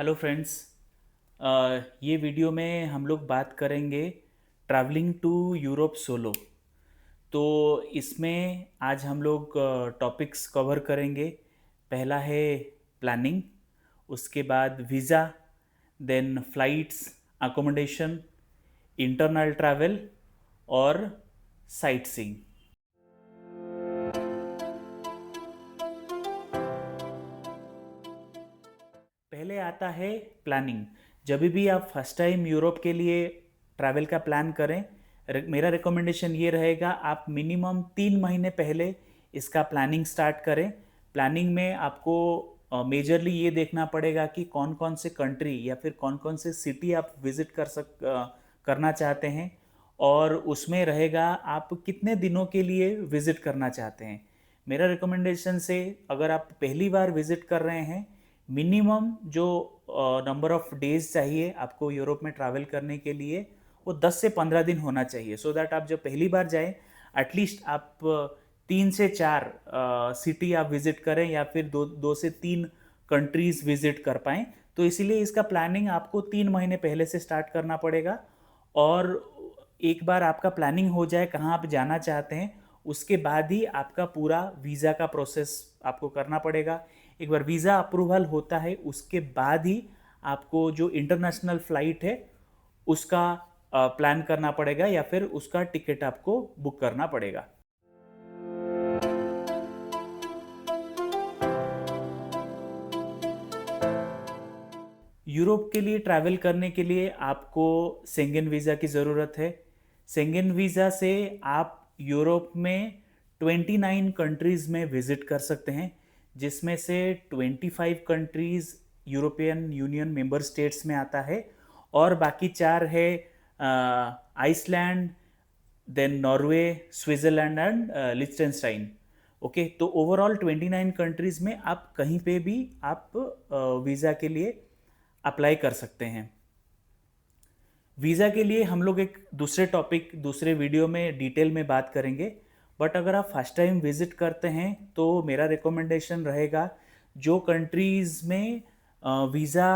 Hello friends. ये video में हम लोग बात करेंगे ट्रैवलिंग टू यूरोप सोलो। तो इसमें आज हम लोग टॉपिक्स कवर करेंगे। पहला है प्लानिंग, उसके बाद visa, then flights, accommodation, internal travel और साइट सीइंग। पहले आता है प्लानिंग। जब भी आप फर्स्ट टाइम यूरोप के लिए ट्रैवल का प्लान करें, मेरा रिकमेंडेशन ये रहेगा आप मिनिमम 3 महीने पहले इसका प्लानिंग स्टार्ट करें। प्लानिंग में आपको मेजरली ये देखना पड़ेगा कि कौन कौन से कंट्री या फिर कौन कौन से सिटी आप विज़िट करना चाहते हैं, और उसमें रहेगा आप कितने दिनों के लिए विज़िट करना चाहते हैं। मेरा रिकमेंडेशन से अगर आप पहली बार विज़िट कर रहे हैं, मिनिमम जो नंबर ऑफ डेज चाहिए आपको यूरोप में ट्रैवल करने के लिए, वो 10 से 15 दिन होना चाहिए, सो दैट आप जब पहली बार जाएं एटलीस्ट आप 3 से 4 सिटी आप विज़िट करें या फिर 2 से 3 कंट्रीज़ विज़िट कर पाएँ। तो इसीलिए इसका प्लानिंग आपको 3 महीने पहले से स्टार्ट करना पड़ेगा। और एक बार आपका प्लानिंग हो जाए कहाँ आप जाना चाहते हैं, उसके बाद ही आपका पूरा वीज़ा का प्रोसेस आपको करना पड़ेगा। एक बार वीज़ा अप्रूवल होता है उसके बाद ही आपको जो इंटरनेशनल फ़्लाइट है उसका प्लान करना पड़ेगा या फिर उसका टिकट आपको बुक करना पड़ेगा। यूरोप के लिए ट्रैवल करने के लिए आपको शेंगेन वीज़ा की ज़रूरत है। शेंगेन वीज़ा से आप यूरोप में 29 कंट्रीज़ में विज़िट कर सकते हैं, जिसमें से 25 countries European Union member states में आता है और बाकी 4 है Iceland, then Norway, Switzerland and Liechtenstein. Okay, तो ओवरऑल 29 कंट्रीज़ में आप कहीं पे भी आप वीज़ा के लिए अप्लाई कर सकते हैं। वीज़ा के लिए हम लोग एक दूसरे टॉपिक दूसरे वीडियो में डिटेल में बात करेंगे, बट अगर आप फर्स्ट टाइम विज़िट करते हैं तो मेरा रिकमेंडेशन रहेगा जो कंट्रीज़ में वीज़ा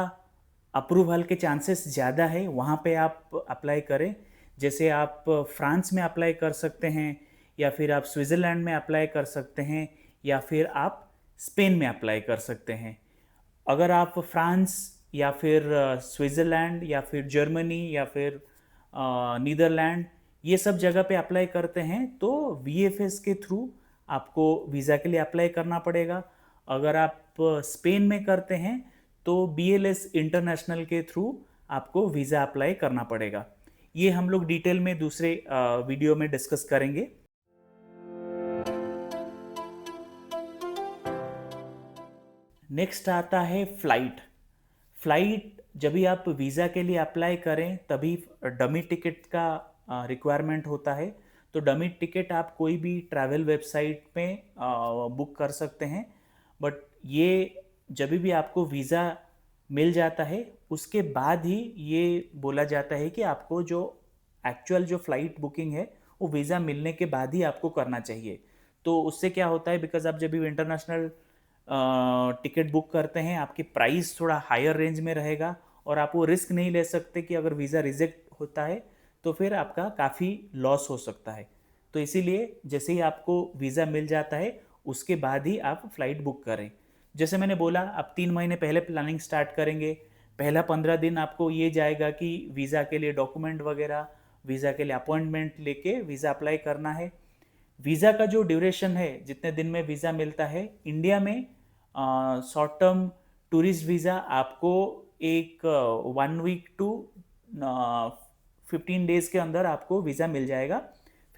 अप्रूवल के चांसेस ज़्यादा है वहाँ पे आप अप्लाई करें। जैसे आप फ्रांस में अप्लाई कर सकते हैं, या फिर आप स्विट्ज़रलैंड में अप्लाई कर सकते हैं, या फिर आप स्पेन में अप्लाई कर सकते हैं। अगर आप फ्रांस या फिर स्विट्ज़रलैंड या फिर जर्मनी या फिर नीदरलैंड ये सब जगह पे अप्लाई करते हैं तो वीएफएस के थ्रू आपको वीज़ा के लिए अप्लाई करना पड़ेगा। अगर आप स्पेन में करते हैं तो बीएलएस इंटरनेशनल के थ्रू आपको वीज़ा अप्लाई करना पड़ेगा। ये हम लोग डिटेल में दूसरे वीडियो में डिस्कस करेंगे। नेक्स्ट आता है फ़्लाइट। फ़्लाइट जब भी आप वीज़ा के लिए अप्लाई करें तभी डमी टिकट का रिक्वायरमेंट होता है। तो डमी टिकट आप कोई भी ट्रैवल वेबसाइट में बुक कर सकते हैं, बट ये जब भी आपको वीज़ा मिल जाता है उसके बाद ही ये बोला जाता है कि आपको जो एक्चुअल जो फ़्लाइट बुकिंग है वो वीज़ा मिलने के बाद ही आपको करना चाहिए। तो उससे क्या होता है, बिकॉज़ आप जब भी इंटरनेशनल टिकट बुक करते हैं आपकी प्राइस थोड़ा हायर रेंज में रहेगा और आप वो रिस्क नहीं ले सकते कि अगर वीज़ा रिजेक्ट होता है तो फिर आपका काफ़ी लॉस हो सकता है। तो इसीलिए जैसे ही आपको वीज़ा मिल जाता है उसके बाद ही आप फ़्लाइट बुक करें। जैसे मैंने बोला आप 3 महीने पहले प्लानिंग स्टार्ट करेंगे। पहला 15 दिन आपको ये जाएगा कि वीज़ा के लिए डॉक्यूमेंट वगैरह, वीज़ा के लिए अपॉइंटमेंट लेके वीज़ा अप्लाई करना है। वीज़ा का जो ड्यूरेशन है, जितने दिन में वीज़ा मिलता है इंडिया में, शॉर्ट टर्म टूरिस्ट वीज़ा आपको एक 1 वीक टू 15 डेज़ के अंदर आपको वीज़ा मिल जाएगा।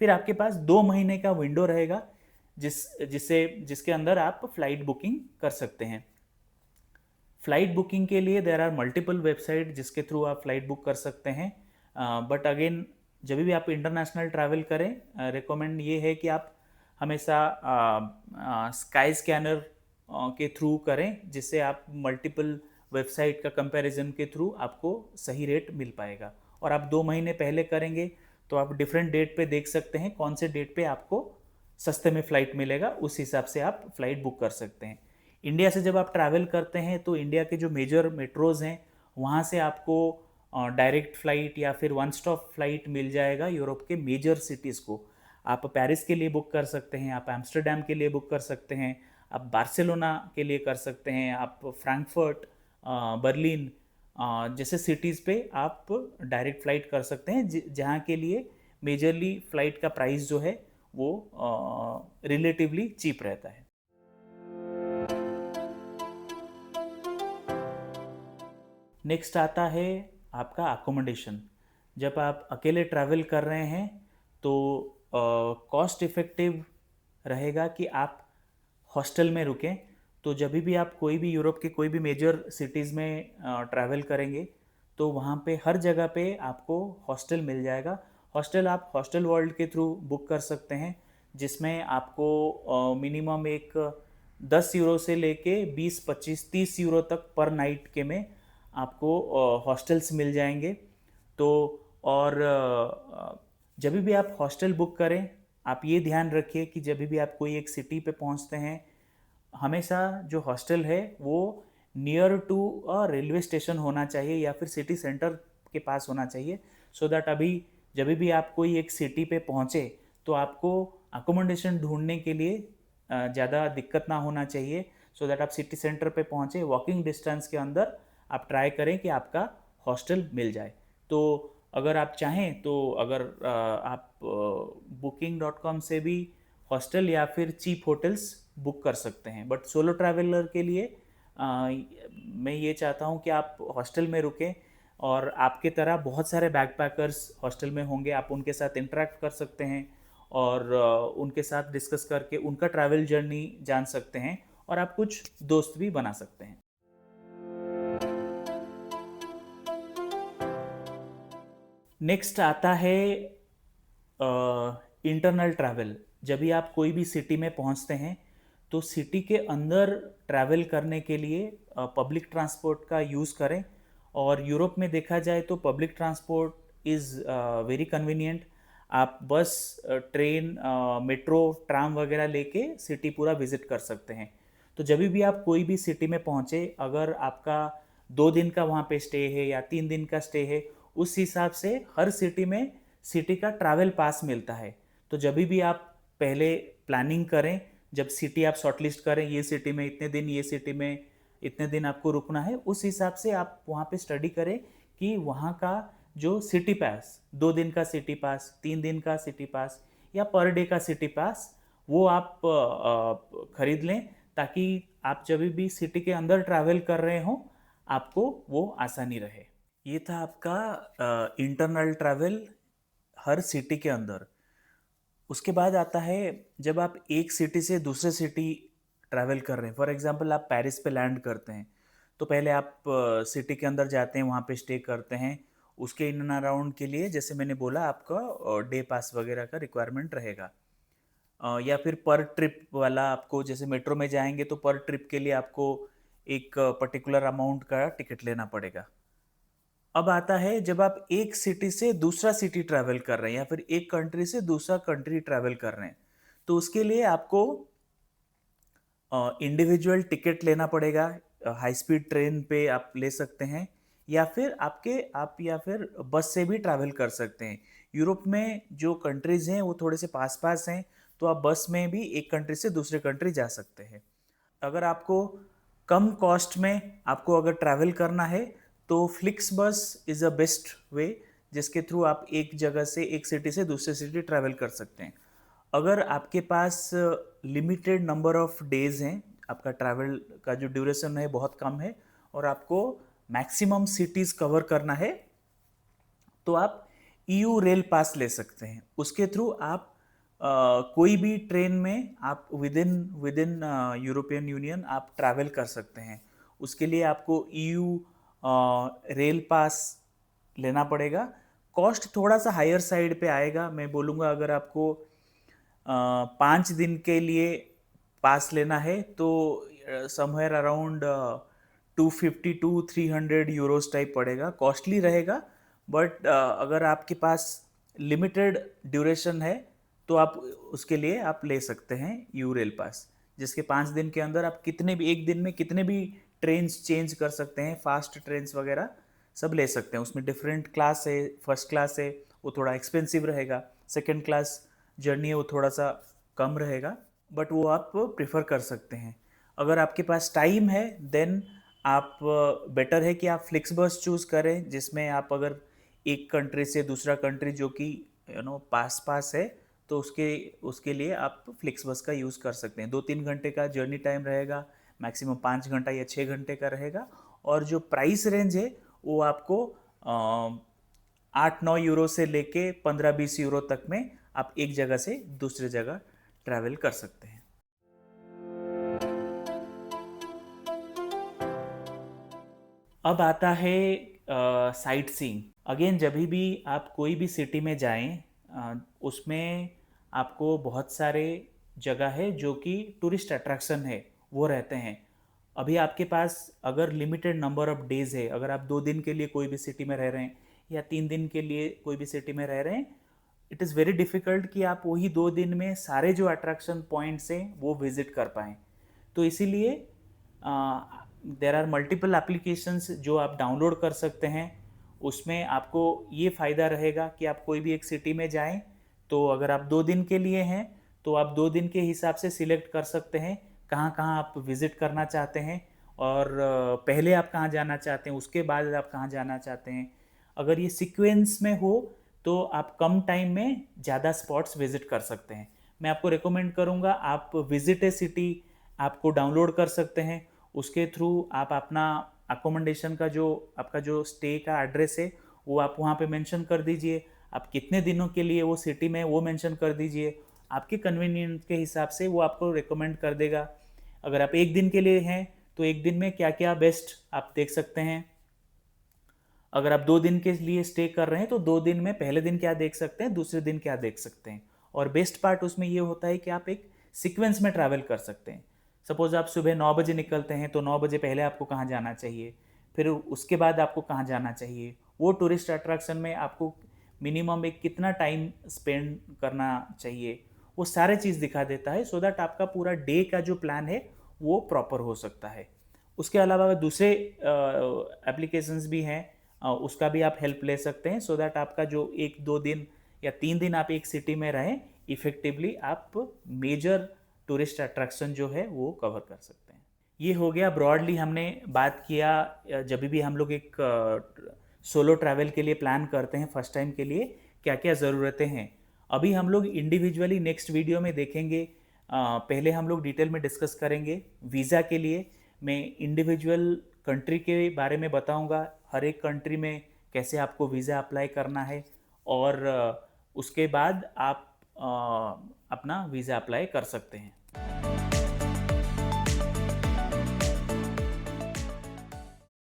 फिर आपके पास 2 महीने का विंडो रहेगा जिसके अंदर आप फ्लाइट बुकिंग कर सकते हैं। फ़्लाइट बुकिंग के लिए देयर आर मल्टीपल वेबसाइट जिसके थ्रू आप फ़्लाइट बुक कर सकते हैं। बट अगेन जब भी आप इंटरनेशनल ट्रैवल करें, रिकमेंड ये है कि आप हमेशा स्काई स्कैनर के थ्रू करें, जिससे आप मल्टीपल वेबसाइट का कंपैरिजन के थ्रू आपको सही रेट मिल पाएगा। और आप 2 महीने पहले करेंगे तो आप डिफरेंट डेट पे देख सकते हैं कौन से डेट पे आपको सस्ते में फ़्लाइट मिलेगा, उस हिसाब से आप फ़्लाइट बुक कर सकते हैं। इंडिया से जब आप ट्रैवल करते हैं तो इंडिया के जो मेजर मेट्रोज़ हैं वहाँ से आपको डायरेक्ट फ़्लाइट या फिर वन स्टॉप फ्लाइट मिल जाएगा यूरोप के मेजर सिटीज़ को। आप पेरिस के लिए बुक कर सकते हैं, आप एम्स्टर्डम के लिए बुक कर सकते हैं, आप बार्सिलोना के लिए कर सकते हैं, आप फ्रैंकफर्ट, बर्लिन जैसे सिटीज़ पे आप डायरेक्ट फ़्लाइट कर सकते हैं जहाँ के लिए मेजरली फ़्लाइट का प्राइस जो है वो रिलेटिवली चीप रहता है। नेक्स्ट आता है आपका अकोमोडेशन। जब आप अकेले ट्रैवल कर रहे हैं तो कॉस्ट इफ़ेक्टिव रहेगा कि आप हॉस्टल में रुकें। तो जब भी आप कोई भी यूरोप के कोई भी मेजर सिटीज़ में ट्रैवल करेंगे तो वहाँ पे हर जगह पे आपको हॉस्टल मिल जाएगा। हॉस्टल आप हॉस्टल वर्ल्ड के थ्रू बुक कर सकते हैं, जिसमें आपको मिनिमम एक 10 यूरो से लेके 20, 25, 30 यूरो तक पर नाइट के में आपको हॉस्टल्स मिल जाएंगे। तो और जब भी आप हॉस्टल बुक करें, आप ये ध्यान रखिए कि जब भी आप कोई एक सिटी पे पहुंचते हैं, हमेशा जो हॉस्टल है वो near to a railway station होना चाहिए या फिर सिटी सेंटर के पास होना चाहिए, सो दैट अभी जब भी आप कोई एक सिटी पे पहुँचे तो आपको अकोमोडेशन ढूंढने के लिए ज़्यादा दिक्कत ना होना चाहिए, सो दैट आप सिटी सेंटर पे पहुँचे वॉकिंग डिस्टेंस के अंदर आप ट्राई करें कि आपका हॉस्टल मिल जाए। तो अगर आप चाहें तो अगर आप booking.com से भी हॉस्टल या फिर चीप होटल्स बुक कर सकते हैं, बट सोलो ट्रैवलर के लिए मैं ये चाहता हूँ कि आप हॉस्टल में रुकें और आपके तरह बहुत सारे बैकपैकर्स हॉस्टल में होंगे, आप उनके साथ इंटरेक्ट कर सकते हैं और उनके साथ डिस्कस करके उनका ट्रैवल जर्नी जान सकते हैं और आप कुछ दोस्त भी बना सकते हैं। नेक्स्ट आता है इंटरनल ट्रैवल। जब भी आप कोई भी सिटी में पहुंचते हैं तो सिटी के अंदर ट्रैवल करने के लिए पब्लिक ट्रांसपोर्ट का यूज़ करें। और यूरोप में देखा जाए तो public transport is very convenient. आप बस, ट्रेन, मेट्रो, ट्राम वगैरह लेके सिटी पूरा विज़िट कर सकते हैं। तो जब भी आप कोई भी सिटी में पहुँचे, अगर आपका 2 दिन का वहाँ पे स्टे है या 3 दिन का स्टे है, उस हिसाब से हर सिटी में सिटी का ट्रैवल पास मिलता है। तो जब भी आप पहले प्लानिंग करें, जब सिटी आप शॉर्टलिस्ट करें, ये सिटी में इतने दिन, ये सिटी में इतने दिन आपको रुकना है, उस हिसाब से आप वहाँ पे स्टडी करें कि वहाँ का जो सिटी पास, 2 दिन का सिटी पास, 3 दिन का सिटी पास या पर डे का सिटी पास, वो आप खरीद लें, ताकि आप जब भी सिटी के अंदर ट्रैवल कर रहे हों आपको वो आसानी रहे। ये था आपका इंटरनल ट्रैवल हर सिटी के अंदर। उसके बाद आता है जब आप एक सिटी से दूसरे सिटी ट्रैवल कर रहे हैं। फॉर एग्जांपल आप पेरिस पे लैंड करते हैं, तो पहले आप सिटी के अंदर जाते हैं, वहाँ पे स्टे करते हैं। उसके इन एंड अराउंड के लिए जैसे मैंने बोला आपका डे पास वगैरह का रिक्वायरमेंट रहेगा। या फिर पर ट्रिप वाला, आपको जैसे मेट्रो में जाएंगे तो पर ट्रिप के लिए आपको एक पर्टिकुलर अमाउंट का टिकट लेना पड़ेगा। अब आता है जब आप एक सिटी से दूसरा सिटी ट्रैवल कर रहे हैं या फिर एक कंट्री से दूसरा कंट्री ट्रैवल कर रहे हैं, तो उसके लिए आपको इंडिविजुअल टिकट लेना पड़ेगा। हाई स्पीड ट्रेन पे आप ले सकते हैं या फिर आप या फिर बस से भी ट्रैवल कर सकते हैं। यूरोप में जो कंट्रीज़ हैं वो थोड़े से पास पास हैं, तो आप बस में भी एक कंट्री से दूसरे कंट्री जा सकते हैं। अगर आपको कम कॉस्ट में आपको अगर ट्रैवल करना है तो फ्लिक्स बस इज़ अ बेस्ट वे, जिसके थ्रू आप एक जगह से, एक सिटी से दूसरे सिटी ट्रैवल कर सकते हैं। अगर आपके पास लिमिटेड नंबर ऑफ डेज़ हैं, आपका ट्रैवल का जो ड्यूरेशन है बहुत कम है और आपको मैक्सिमम सिटीज़ कवर करना है, तो आप ईयू रेल पास ले सकते हैं। उसके थ्रू आप कोई भी ट्रेन में आप विदिन विदिन यूरोपियन यूनियन आप ट्रैवल कर सकते हैं। उसके लिए आपको ईयू रेल पास लेना पड़ेगा। कॉस्ट थोड़ा सा हायर साइड पे आएगा, मैं बोलूँगा अगर आपको 5 दिन के लिए पास लेना है तो somewhere around 250 to 300 Euros type पड़ेगा, कॉस्टली रहेगा। बट अगर आपके पास लिमिटेड ड्यूरेशन है तो आप उसके लिए आप ले सकते हैं यू रेल पास। जिसके 5 दिन के अंदर आप कितने भी एक दिन में कितने भी ट्रेन्स चेंज कर सकते हैं, फास्ट ट्रेन्स वगैरह सब ले सकते हैं। उसमें डिफरेंट क्लास है, फर्स्ट क्लास है वो थोड़ा एक्सपेंसिव रहेगा, सेकंड क्लास जर्नी है वो थोड़ा सा कम रहेगा, बट वो आप प्रेफर कर सकते हैं। अगर आपके पास टाइम है देन आप बेटर है कि आप फ्लिक्स बस चूज़ करें, जिसमें आप अगर एक कंट्री से दूसरा कंट्री जो कि पास पास है, तो उसके उसके लिए आप फ्लिक्स बस का यूज़ कर सकते हैं। 2-3 घंटे का जर्नी टाइम रहेगा, मैक्सिमम 5 घंटा या 6 घंटे का रहेगा, और जो प्राइस रेंज है वो आपको 8-9 यूरो से लेके 15-20 यूरो तक में आप एक जगह से दूसरे जगह ट्रैवल कर सकते हैं। अब आता है साइट सीइंग। अगेन जब भी आप कोई भी सिटी में जाएं, उसमें आपको बहुत सारे जगह है जो कि टूरिस्ट अट्रैक्शन है वो रहते हैं। अभी आपके पास अगर लिमिटेड नंबर ऑफ डेज है, अगर आप 2 दिन के लिए कोई भी सिटी में रह रहे हैं या 3 दिन के लिए कोई भी सिटी में रह रहे हैं, इट इज़ वेरी डिफ़िकल्ट कि आप वही 2 दिन में सारे जो अट्रैक्शन पॉइंट्स हैं वो विज़िट कर पाएँ। तो इसीलिए देर आर मल्टीपल एप्लीकेशंस जो आप डाउनलोड कर सकते हैं। उसमें आपको ये फ़ायदा रहेगा कि आप कोई भी एक सिटी में जाएं, तो अगर आप 2 दिन के लिए हैं तो आप 2 दिन के हिसाब से सिलेक्ट कर सकते हैं कहाँ कहाँ आप विज़िट करना चाहते हैं, और पहले आप कहाँ जाना चाहते हैं, उसके बाद आप कहाँ जाना चाहते हैं। अगर ये सीक्वेंस में हो तो आप कम टाइम में ज़्यादा स्पॉट्स विज़िट कर सकते हैं। मैं आपको रिकमेंड करूँगा आप विज़िट ए सिटी आपको डाउनलोड कर सकते हैं। उसके थ्रू आप अपना अकोमोडेशन का जो आपका जो स्टे का एड्रेस है वो आप वहाँ पे मेंशन कर दीजिए। आप कितने दिनों के लिए वो सिटी में वो मेंशन कर दीजिए। आपके कन्वीनियंस के हिसाब से वो आपको रिकमेंड कर देगा। अगर आप एक दिन के लिए हैं तो एक दिन में क्या क्या बेस्ट आप देख सकते हैं। अगर आप 2 दिन के लिए स्टे कर रहे हैं तो 2 दिन में पहले दिन क्या देख सकते हैं, दूसरे दिन क्या देख सकते हैं। और बेस्ट पार्ट उसमें ये होता है कि आप एक सीक्वेंस में ट्रैवल कर सकते हैं। सपोज आप सुबह 9 बजे निकलते हैं तो 9 बजे पहले आपको कहाँ जाना चाहिए, फिर उसके बाद आपको कहाँ जाना चाहिए, वो टूरिस्ट अट्रैक्शन में आपको मिनिमम एक कितना टाइम स्पेंड करना चाहिए, वो सारे चीज़ दिखा देता है, सो दैट आपका पूरा डे का जो प्लान है वो प्रॉपर हो सकता है। उसके अलावा दूसरे एप्लीकेशंस भी हैं, उसका भी आप हेल्प ले सकते हैं, सो दैट आपका जो 1-2 दिन या 3 दिन आप एक सिटी में रहें, इफ़ेक्टिवली आप मेजर टूरिस्ट अट्रैक्शन जो है वो कवर कर सकते हैं। ये हो गया ब्रॉडली हमने बात किया जब भी हम लोग एक सोलो ट्रैवल के लिए प्लान करते हैं फर्स्ट टाइम के लिए क्या क्या ज़रूरतें हैं। अभी हम लोग इंडिविजुअली नेक्स्ट वीडियो में देखेंगे। पहले हम लोग डिटेल में डिस्कस करेंगे वीज़ा के लिए। मैं इंडिविजुअल कंट्री के बारे में बताऊंगा, हर एक कंट्री में कैसे आपको वीज़ा अप्लाई करना है, और उसके बाद आप अपना वीज़ा अप्लाई कर सकते हैं।